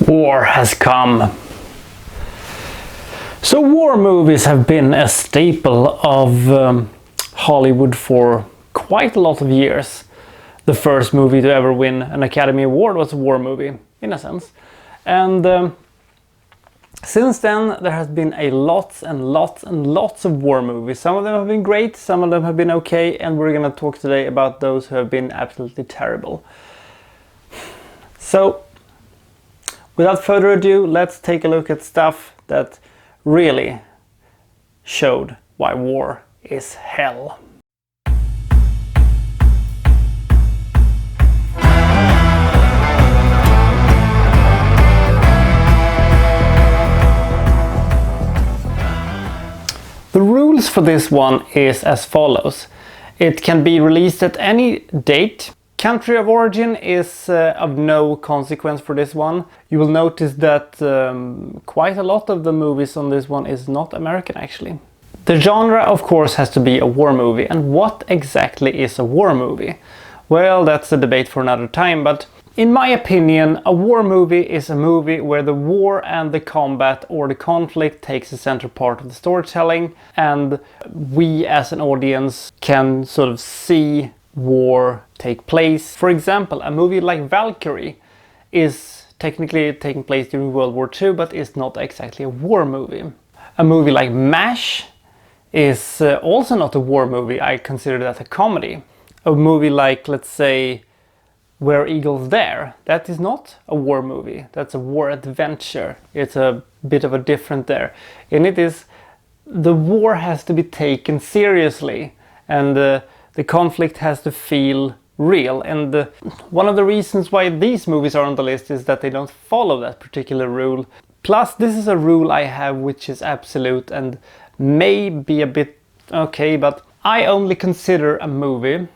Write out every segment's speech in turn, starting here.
War has come. So war movies have been a staple of Hollywood for quite a lot of years. The first movie to ever win an Academy Award was a war movie, in a sense. And since then there has been lots of war movies. Some of them have been great, some of them have been okay, and we're gonna talk today about those who have been absolutely terrible. So, without further ado, let's take a look at stuff that really showed why war is hell. The rules for this one is as follows. It can be released at any date. Country of origin is of no consequence for this one. You will notice that quite a lot of the movies on this one is not American actually. The genre of course has to be a war movie, and what exactly is a war movie? Well, that's a debate for another time, but in my opinion, a war movie is a movie where the war and the combat or the conflict takes the center part of the storytelling, and we as an audience can sort of see war take place. For example, a movie like Valkyrie is technically taking place during World War II, but is not exactly a war movie. A movie like MASH is also not a war movie. I consider that a comedy. A movie like, let's say, Where Eagles Dare, that is not a war movie. That's a war adventure. It's a bit of a different there. And it is, the war has to be taken seriously, and the conflict has to feel real. And one of the reasons why these movies are on the list is that they don't follow that particular rule. Plus, this is a rule I have which is absolute and may be a bit okay, but I only consider a movie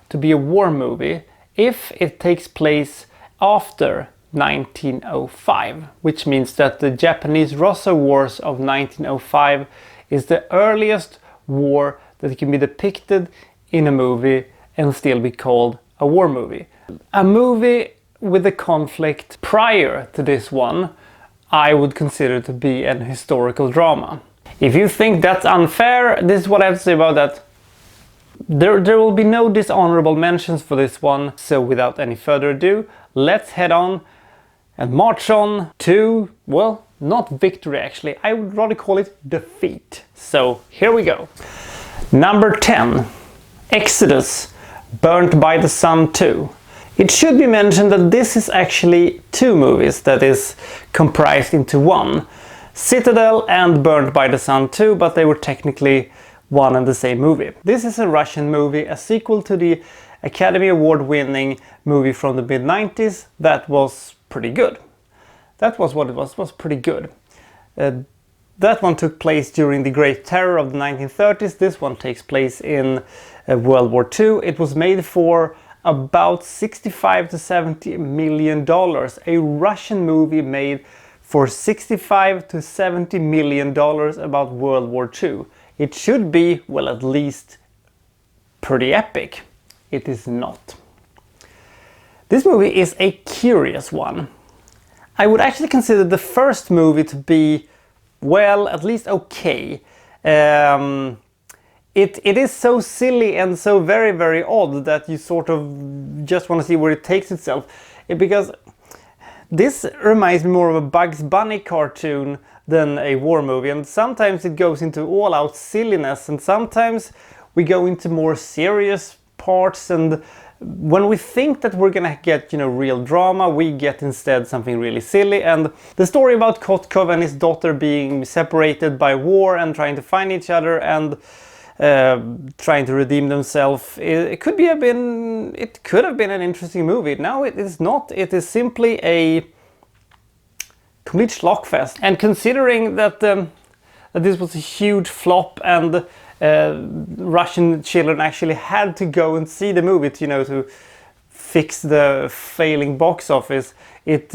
to be a war movie if it takes place after 1905, which means that the Japanese Russo Wars of 1905 is the earliest war that can be depicted in a movie and still be called a war movie. A movie with a conflict prior to this one I would consider to be an historical drama. If you think that's unfair, this is what I have to say about that. There will be no dishonorable mentions for this one, so without any further ado, let's head on and march on to, well, not victory actually, I would rather call it defeat. So here we go. Number 10, Exodus, Burnt by the Sun 2. It should be mentioned that this is actually two movies that is comprised into one. Citadel and Burnt by the Sun 2, but they were technically one and the same movie. This is a Russian movie, a sequel to the Academy Award winning movie from the mid-90s that was pretty good. That was what it was pretty good. That one took place during the Great Terror of the 1930s. This one takes place in World War II. It was made for about 65 to 70 million dollars. A Russian movie made for 65 to 70 million dollars about World War II. It should be, well, at least pretty epic. It is not. This movie is a curious one. I would actually consider the first movie to be, well, at least okay. It is so silly and so very odd that you sort of just want to see where it takes itself. Because this reminds me more of a Bugs Bunny cartoon than a war movie, and sometimes it goes into all-out silliness, and sometimes we go into more serious parts, and when we think that we're gonna get, real drama, we get instead something really silly. And the story about Kotkov and his daughter being separated by war and trying to find each other and trying to redeem themselves, it could have been an interesting movie. Now it is not. It is simply a complete schlockfest. And considering that that this was a huge flop and Russian children actually had to go and see the movie to fix the failing box office, it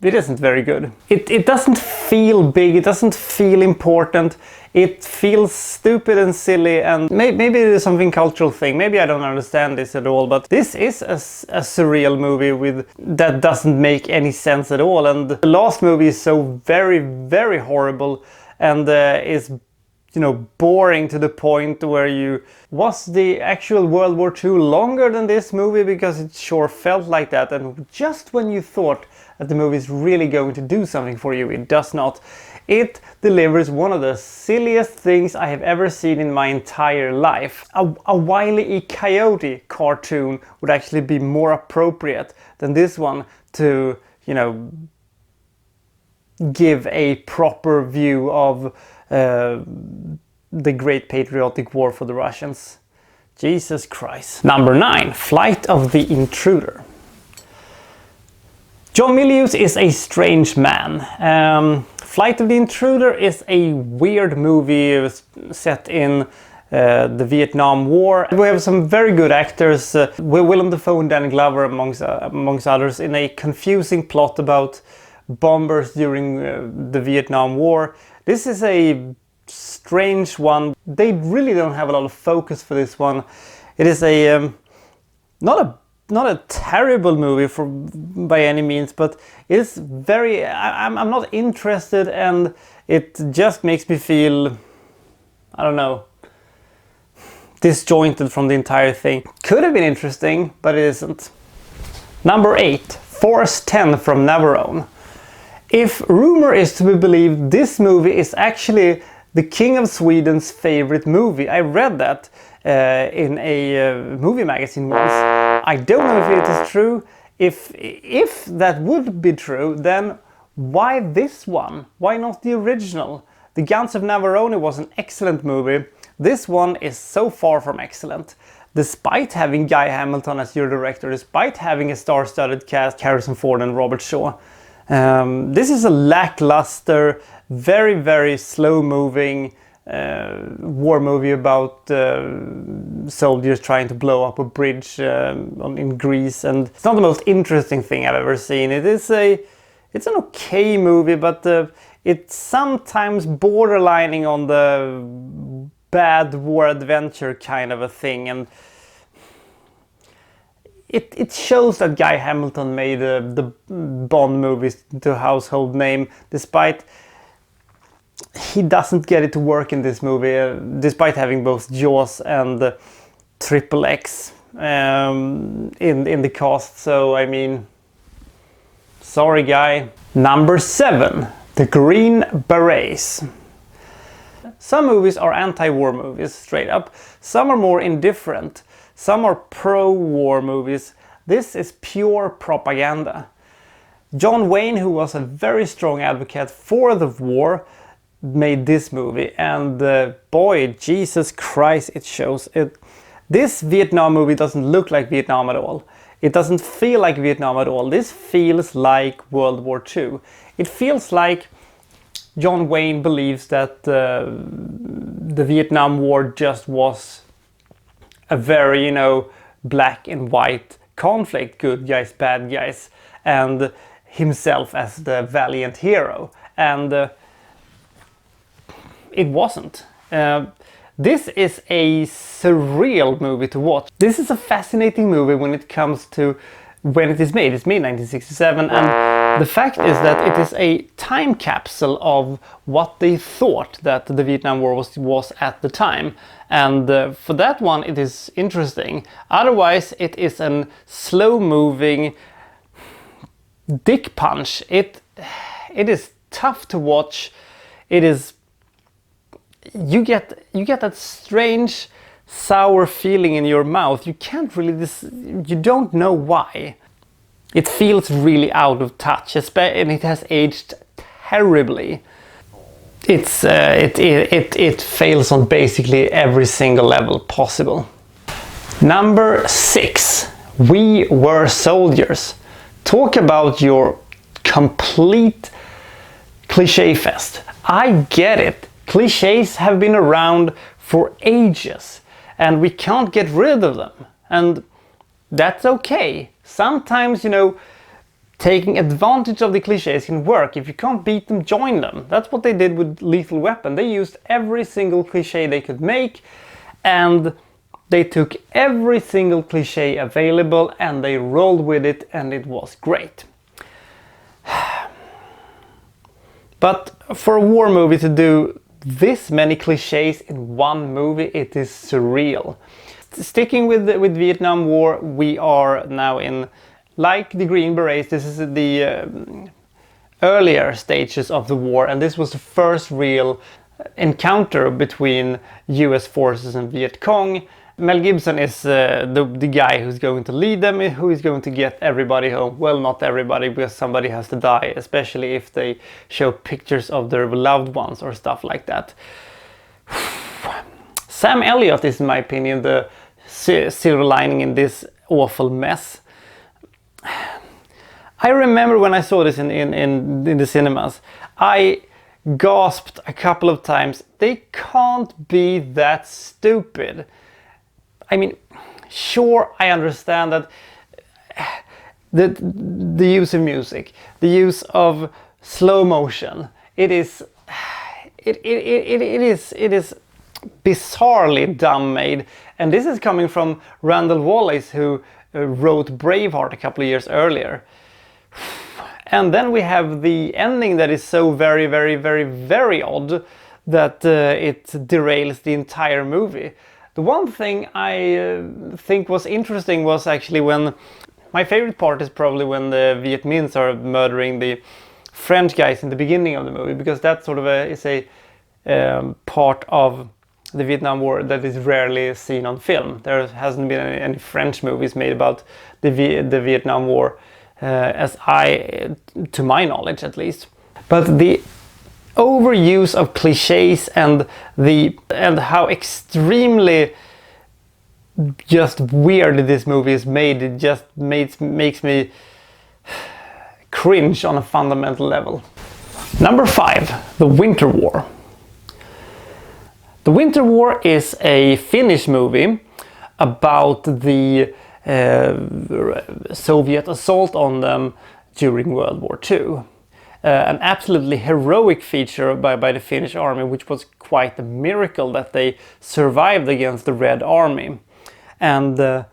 it isn't very good. It doesn't feel big, it doesn't feel important, it feels stupid and silly, and maybe it is something cultural thing, maybe I don't understand this at all, but this is a surreal movie that doesn't make any sense at all, and the last movie is so very, very horrible, and is, you know, boring to the point where was the actual World War II longer than this movie? Because it sure felt like that, and just when you thought that the movie is really going to do something for you, it does not. It delivers one of the silliest things I have ever seen in my entire life. A Wile E. Coyote cartoon would actually be more appropriate than this one to, you know, give a proper view of the Great Patriotic War for the Russians. Jesus Christ. Number 9, Flight of the Intruder. John Milius is a strange man. Flight of the Intruder is a weird movie set in the Vietnam War. We have some very good actors, Willem Dafoe and Danny Glover amongst others, in a confusing plot about bombers during the Vietnam War. This is a strange one. They really don't have a lot of focus for this one. It is a not a terrible movie by any means, but it is very. I'm not interested, and it just makes me feel, I don't know, disjointed from the entire thing. Could have been interesting, but it isn't. Number 8, Force 10 from Navarone. If rumor is to be believed, this movie is actually the King of Sweden's favorite movie. I read that in a movie magazine once. I don't know if it is true. If that would be true, then why this one? Why not the original? The Guns of Navarone was an excellent movie. This one is so far from excellent. Despite having Guy Hamilton as your director, despite having a star-studded cast, Harrison Ford and Robert Shaw. This is a lackluster, very, very slow-moving war movie about soldiers trying to blow up a bridge in Greece, and it's not the most interesting thing I've ever seen. It's an okay movie, but it's sometimes borderlining on the bad war adventure kind of a thing, and it shows that Guy Hamilton made the Bond movies into a household name, despite he doesn't get it to work in this movie, despite having both Jaws and Triple X in the cast. So, I mean, sorry, Guy. Number 7, The Green Berets. Some movies are anti-war movies, straight up. Some are more indifferent. Some are pro-war movies. This is pure propaganda. John Wayne, who was a very strong advocate for the war, made this movie, and boy, Jesus Christ, it shows it. This Vietnam movie doesn't look like Vietnam at all. It doesn't feel like Vietnam at all. This feels like World War II. It feels like John Wayne believes that the Vietnam War just was a very, you know, black and white conflict, good guys, bad guys, and himself as the valiant hero. And it wasn't. This is a surreal movie to watch. This is a fascinating movie when it comes to when it is made. It's made in 1967, and the fact is that it is a time capsule of what they thought that the Vietnam War was at the time. And for that one, it is interesting. Otherwise, it is a slow-moving dick punch. It is tough to watch. It is. You get that strange sour feeling in your mouth. You can't really you don't know why. It feels really out of touch, and it has aged terribly. It fails on basically every single level possible. Number 6, We Were Soldiers. Talk about your complete cliché fest. I get it. Clichés have been around for ages, and we can't get rid of them, and that's okay. Sometimes, you know, taking advantage of the cliches can work. If you can't beat them, join them. That's what they did with Lethal Weapon. They used every single cliche they could make, and they took every single cliche available and they rolled with it, and it was great. But for a war movie to do this many cliches in one movie, it is surreal. Sticking with Vietnam War, we are now in, like the Green Berets, this is the earlier stages of the war, and this was the first real encounter between US forces and Viet Cong. Mel Gibson is the guy who's going to lead them, who is going to get everybody home. Well, not everybody, because somebody has to die, especially if they show pictures of their loved ones or stuff like that. Sam Elliott is, in my opinion, the silver lining in this awful mess. I remember when I saw this in the cinemas, I gasped a couple of times. They can't be that stupid. I mean, sure, I understand that the use of music, the use of slow motion, it is bizarrely dumb made, and this is coming from Randall Wallace, who wrote Braveheart a couple of years earlier. And then we have the ending that is so very, very, very, very odd that it derails the entire movie. The one thing I think was interesting was actually when, my favorite part is probably when the Viet Minhs are murdering the French guys in the beginning of the movie, because that sort of is a part of the Vietnam War that is rarely seen on film. There hasn't been any French movies made about the Vietnam War, to my knowledge at least. But the overuse of cliches and how extremely just weird this movie is made, it just makes me cringe on a fundamental level. Number 5, The Winter War. The Winter War is a Finnish movie about the Soviet assault on them during World War II. An absolutely heroic feature by the Finnish army, which was quite a miracle that they survived against the Red Army. And the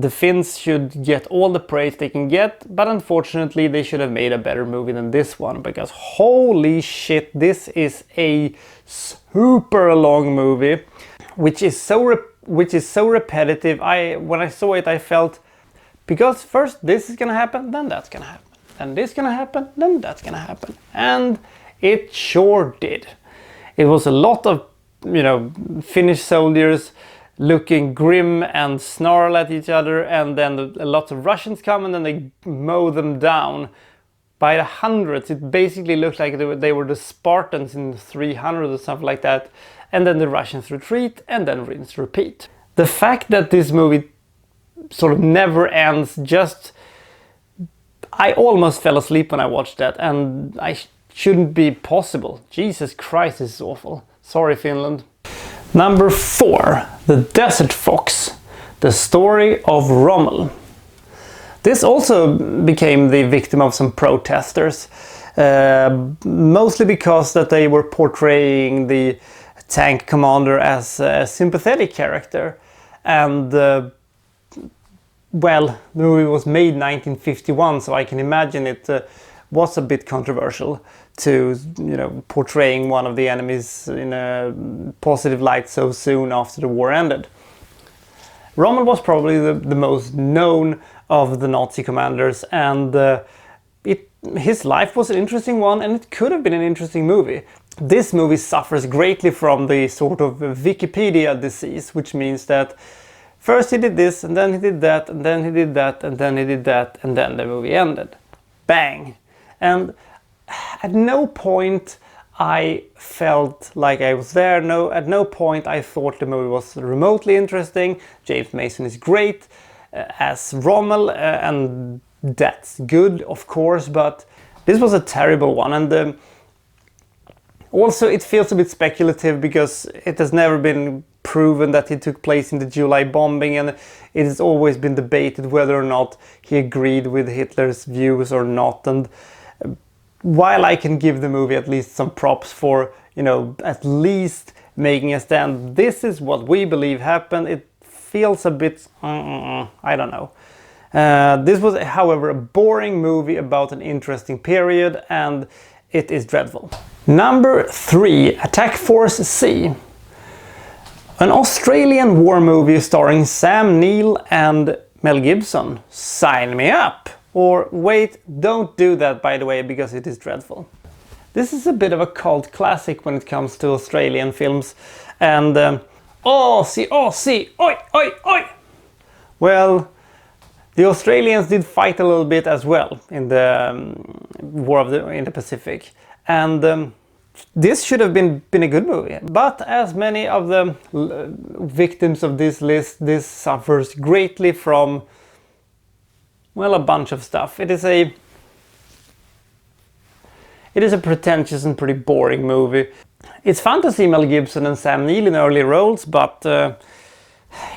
Finns should get all the praise they can get, but unfortunately they should have made a better movie than this one, because holy shit, this is a super long movie, which is so repetitive. When I saw it, I felt, because first this is gonna happen, then that's gonna happen, and this is gonna happen, then that's gonna happen, and it sure did. It was a lot of, Finnish soldiers looking grim and snarl at each other, and then a lot of Russians come and then they mow them down by the hundreds. It basically looked like they were the Spartans in 300 or something like that, and then the Russians retreat, and then rinse repeat. The fact that this movie sort of never ends, I almost fell asleep when I watched that, and I shouldn't be possible. Jesus Christ, this is awful. Sorry, Finland. Number 4, The Desert Fox, the story of Rommel. This also became the victim of some protesters, mostly because that they were portraying the tank commander as a sympathetic character, and well, the movie was made in 1951, so I can imagine it was a bit controversial to, portraying one of the enemies in a positive light so soon after the war ended. Rommel was probably the most known of the Nazi commanders, and his life was an interesting one, and it could have been an interesting movie. This movie suffers greatly from the sort of Wikipedia disease, which means that first he did this, and then he did that, and then he did that, and then he did that, and then the movie ended. Bang! And at no point I felt like I was there. At no point I thought the movie was remotely interesting. James Mason is great as Rommel, and that's good, of course, but this was a terrible one. And also it feels a bit speculative, because it has never been proven that he took place in the July bombing, and it has always been debated whether or not he agreed with Hitler's views or not. And while I can give the movie at least some props for, you know, at least making a stand, this is what we believe happened, it feels a bit, I don't know. This was, however, a boring movie about an interesting period, and it is dreadful. Number 3, Attack Force C. An Australian war movie starring Sam Neill and Mel Gibson. Sign me up! Or wait, don't do that, by the way, because it is dreadful. This is a bit of a cult classic when it comes to Australian films, and Aussie, oi, oi, oi! Well, the Australians did fight a little bit as well in the War in the Pacific, and this should have been a good movie. But as many of the victims of this list, this suffers greatly from, well, a bunch of stuff. It is a pretentious and pretty boring movie. It's fun to see Mel Gibson and Sam Neill in early roles, but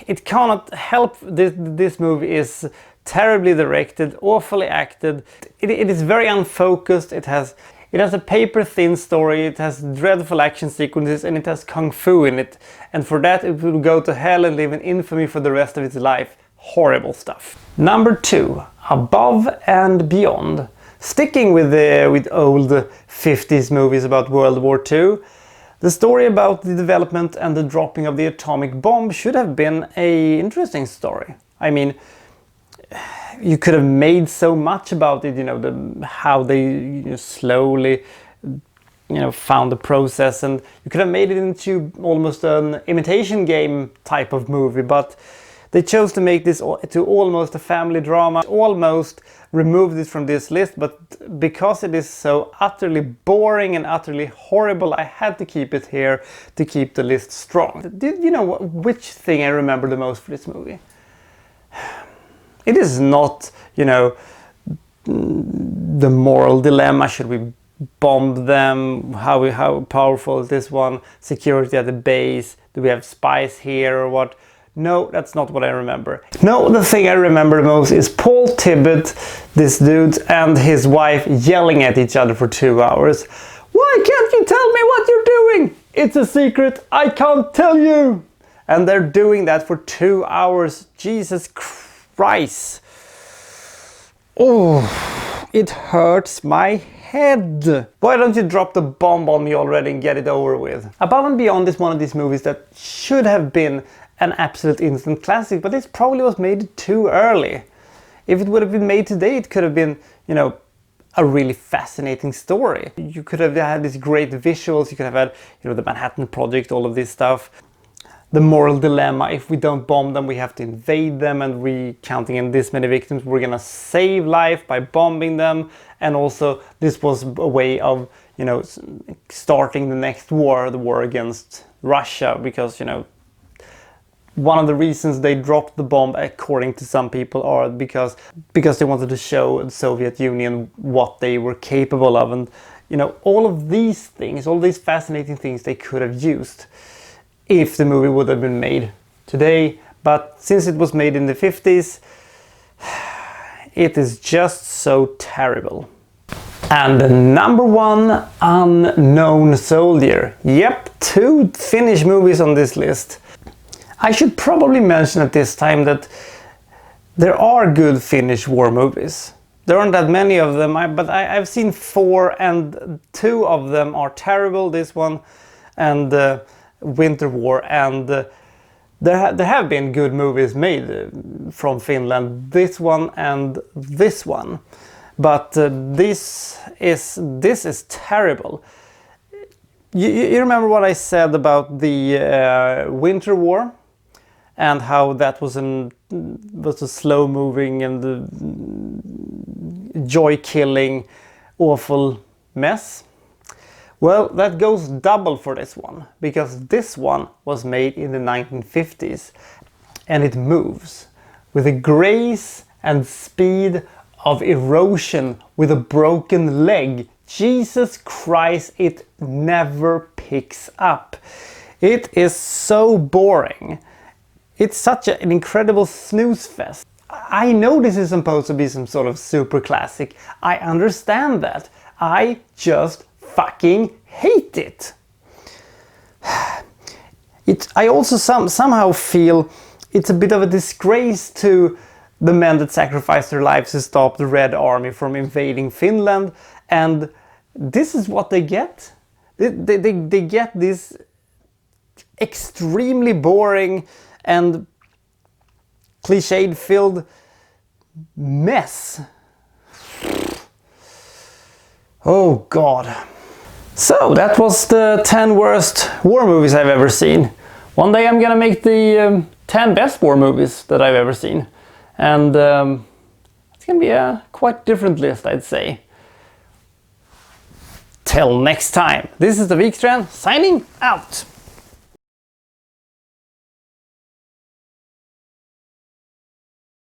it cannot help. This movie is terribly directed, awfully acted. It is very unfocused. It has a paper-thin story, it has dreadful action sequences, and it has kung fu in it. And for that it will go to hell and live in infamy for the rest of its life. Horrible stuff. Number 2, Above and Beyond. Sticking with old 50s movies about World War II, the story about the development and the dropping of the atomic bomb should have been an interesting story. I mean, you could have made so much about it, you know, how they slowly, found the process, and you could have made it into almost an imitation game type of movie, but they chose to make this to almost a family drama, almost removed it from this list, but because it is so utterly boring and utterly horrible, I had to keep it here to keep the list strong. Did you know which thing I remember the most for this movie? It is not, the moral dilemma, should we bomb them, how powerful is this one, security at the base, do we have spies here or what? No, that's not what I remember. No, the thing I remember the most is Paul Tibbett, this dude, and his wife yelling at each other for 2 hours. Why can't you tell me what you're doing? It's a secret, I can't tell you! And they're doing that for 2 hours. Jesus Christ. Oh, it hurts my head. Why don't you drop the bomb on me already and get it over with? Above and Beyond is one of these movies that should have been an absolute instant classic, but it probably was made too early. If it would have been made today, it could have been, a really fascinating story. You could have had these great visuals, you could have had, the Manhattan Project, all of this stuff. The moral dilemma, if we don't bomb them, we have to invade them, and we, counting in this many victims, we're gonna save life by bombing them. And also, this was a way of, starting the next war, the war against Russia, because, one of the reasons they dropped the bomb, according to some people, are because they wanted to show the Soviet Union what they were capable of. And, all of these things, all these fascinating things they could have used if the movie would have been made today. But since it was made in the 50s, it is just so terrible. And the number 1, Unknown Soldier. Yep, 2 Finnish movies on this list. I should probably mention at this time that there are good Finnish war movies. There aren't that many of them, but I've seen 4, and 2 of them are terrible. This one and Winter War, and there have been good movies made from Finland. This one and this one, but this is terrible. You remember what I said about the Winter War? And how that was a slow-moving and joy-killing, awful mess. Well, that goes double for this one, because this one was made in the 1950s, and it moves with the grace and speed of erosion with a broken leg. Jesus Christ, it never picks up. It is so boring. It's such an incredible snooze fest. I know this is supposed to be some sort of super classic. I understand that. I just fucking hate it. I also somehow feel it's a bit of a disgrace to the men that sacrificed their lives to stop the Red Army from invading Finland, and this is what they get. They get this extremely boring and cliched filled mess. Oh god. So that was the 10 worst war movies I've ever seen. One day I'm gonna make the 10 best war movies that I've ever seen. And it's gonna be a quite different list, I'd say. Till next time, this is the Wikstrand signing out.